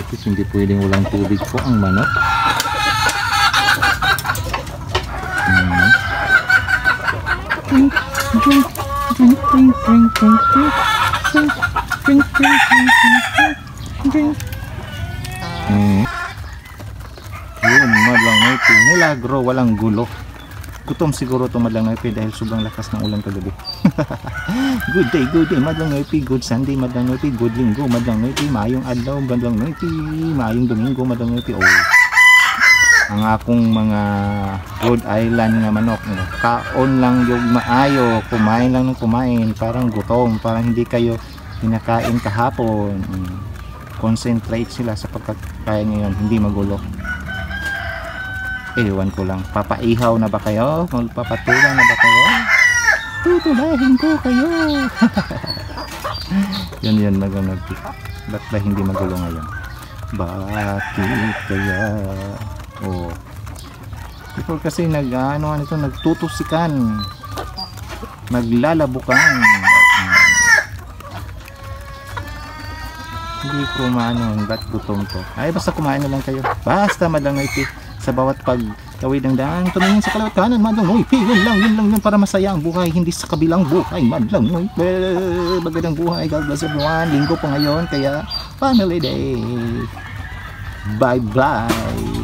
noitis. Hindi pwedeng walang tubig po ang manok. Drink, drink, drink, drink, drink, drink, drink, drink, drink, drink, drink, drink. Yun, madlang noitis. Milagro, walang gulo. Gutom siguro itong madlang noitis dahil sobrang lakas ng ulan kagabi. Good day, madlang noitis. Good Sunday, madlang noitis. Good linggo, madlang noitis. Maayong adlaw, madlang noitis. Maayong domingo, madlang noitis. Oh, ang akong mga Rhode Island nga manok, kaon lang yung maayo, kumain lang ng kumain, parang gutom, parang hindi kayo kinakain kahapon. Concentrate sila sa pagkakain ngayon, hindi magulo. Ewan ko lang, papaihaw na ba kayo? Magpapatulang na ba kayo? Tutulahin ko kayo. Yan mag-nagtik. Ba't ba hindi magulo ngayon? Bakit kaya? Oh. Before kasi nagtutusikan, naglalabukan. Hindi ko maano, ba't gutom to? Ay, basta kumain na lang kayo. Basta madlang noitis. Sa bawat pagtawid ng daan, tumingin sa kaliwat kanan, madlang noitis. Yun lang para masaya ang buhay, hindi sa kabilang buhay. Madlang noitis. Magandang buhay, God bless everyone. Linggo po ngayon, kaya family day. Bye bye.